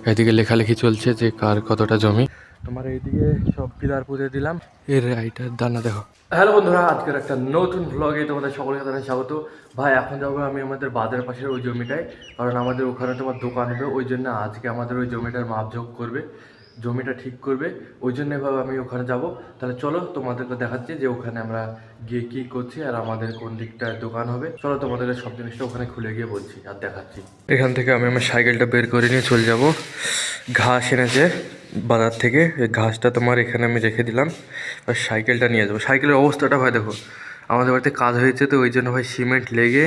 এদিকে লেখালেখি চলছে যে কার কতটা জমি। তোমার এইদিকে সব পিলার পুঁতে দিলাম। এর রাইটার দানা দেখো। হ্যালো বন্ধুরা, আজকের একটা নতুন ভ্লগে তোমাদের সকলকে জানাই স্বাগত। ভাই এখন যাবো আমি আমাদের বাজারের পাশের ওই জমিটায়, কারণ আমাদের ওখানে তোমার দোকান হবে। ওই জন্য আজকে আমাদের ওই জমিটার মাপঝোঁক করবে, জমিটা ঠিক করবে। ওই জন্য ভাবে আমি ওখানে যাব। তাহলে চলো তোমাদেরকে দেখাচ্ছি যে ওখানে আমরা গিয়ে কী করছি আর আমাদের কোন দিকটায় দোকান হবে। চলো তোমাদেরকে সব জিনিসটা ওখানে খুলে গিয়ে বলছি আর দেখাচ্ছি। এখান থেকে আমি আমার সাইকেলটা বের করে নিয়ে চলে যাব। ঘাস এনেছে বাজার থেকে, এই ঘাসটা তোমার এখানে আমি রেখে দিলাম আর সাইকেলটা নিয়ে যাবো। সাইকেলের অবস্থাটা ভাই দেখো, আমাদের বাড়িতে কাজ হয়েছে তো ওই জন্য ভাই সিমেন্ট লেগে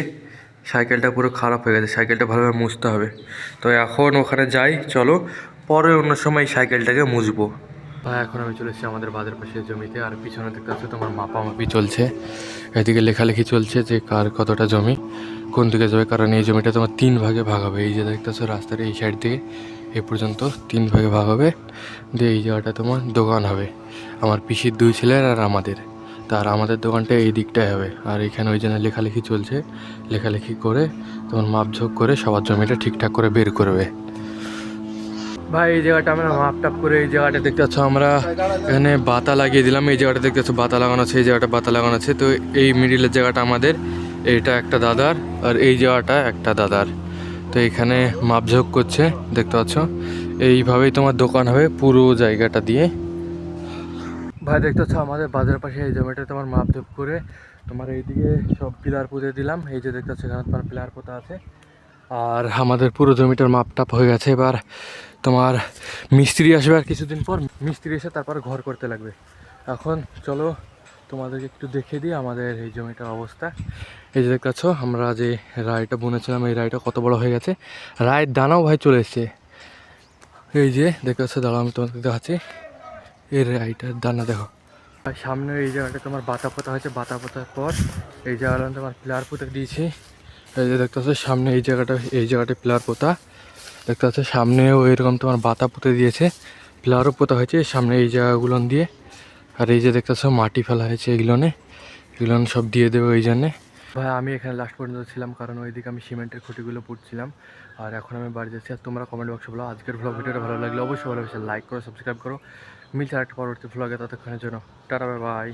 সাইকেলটা পুরো খারাপ হয়ে গেছে। সাইকেলটা ভালোভাবে মুছতে হবে। তো এখন ওখানে যাই, চলো পরে অন্য সময় সাইকেলটাকে মুছবো। ভাই এখন আমি চলে এসেছি আমাদের বাজার পাশে জমিতে, আর পিছনে দেখতে পাচ্ছি তোমার মাপামাপি চলছে। এদিকে লেখালেখি চলছে যে কার কতটা জমি কোন দিকে যাবে, কারণ এই জমিটা তোমার 3 ভাগে ভাগ হবে। এই যে দেখতেছো রাস্তার এই সাইড থেকে এ পর্যন্ত 3 ভাগে ভাগ হবে। দিয়ে এই জায়গাটা তোমার দোকান হবে আমার পিসির 2 ছেলের আর আমাদের। তার আমাদের দোকানটা এই দিকটায় হবে, আর এখানে ওই জন্য লেখালেখি চলছে। লেখালেখি করে তোমার মাপঝোঁক করে সবার জমিটা ঠিকঠাক করে বের করবে। ভাই এই জায়গাটা আমরা মাপ টাপ করে এই জায়গাটা দেখতে পাচ্ছ আমরা এখানে বাতা লাগিয়ে দিলাম। এই জায়গাটা দেখতে পাচ্ছ বাতা লাগানো আছে, এই জায়গাটা বাতা লাগানো আছে। তো এই মিডিলের জায়গাটা আমাদের, এইটা একটা দাদার, আর এই জায়গাটা একটা দাদার। তো এখানে মাপঝোঁক করছে দেখতে পাচ্ছ। এইভাবেই তোমার দোকান হবে পুরো জায়গাটা দিয়ে। ভাই দেখতে পাচ্ছ আমাদের বাজারের পাশে এই জমিটা তোমার মাপঝোঁক করে তোমার এইদিকে সব পিলার পুঁতে দিলাম। এই যে দেখতে পাচ্ছ এখানে তোমার পিলার পোতা আছে, আর আমাদের পুরো জমিটার মাপ টাপ হয়ে গেছে। এবার তোমার মিস্ত্রি আসবে আর কিছুদিন পর। মিস্ত্রি এসে তারপর ঘর করতে লাগবে। এখন চলো তোমাদেরকে একটু দেখে দিই আমাদের এই জমিটার অবস্থা। এই যে দেখতে পাচ্ছ আমরা যে রায়টা বুনেছিলাম এই রায়টা কত বড় হয়ে গেছে। রায়ের দানাও ভাই চলে এসছে। এই যে দেখতে পাচ্ছ, দাঁড়াও আমি তোমাদেরকে দেখাচ্ছি। এই রায়টার দানা দেখো। আর সামনে এই জায়গাটা তোমার বাতা পোতা হয়েছে, বাতা পোতার পর এই জায়গাটা তোমার পিলার পোতা দিয়েছি। এই যে দেখতে পাচ্ছ সামনে এই জায়গাটা পিলার পোতা দেখতে পাচ্ছ। সামনেও এরকম তোমার বাতা পুঁতে দিয়েছে, পিলারও পোতা হয়েছে সামনে এই জায়গাগুলো দিয়ে। আর এই যে দেখতে পাচ্ছ মাটি ফেলা হয়েছে, এগুলো সব দিয়ে দেবে ওই জন্যে। ভাই আমি এখানে লাস্ট পর্যন্ত ছিলাম, কারণ ওইদিকে আমি সিমেন্টের খুঁটিগুলো পুঁতছিলাম। আর এখন আমি বাড়ি যাচ্ছি। আর তোমরা কমেন্ট বক্সে বলো আজকের ভিডিওটা ভালো লাগলে অবশ্যই ভালোবেসে লাইক করো, সাবস্ক্রাইব করো। মিলছে একটা পরবর্তী ভ্লগে, ততক্ষণের জন্য টাটা বাই বাই।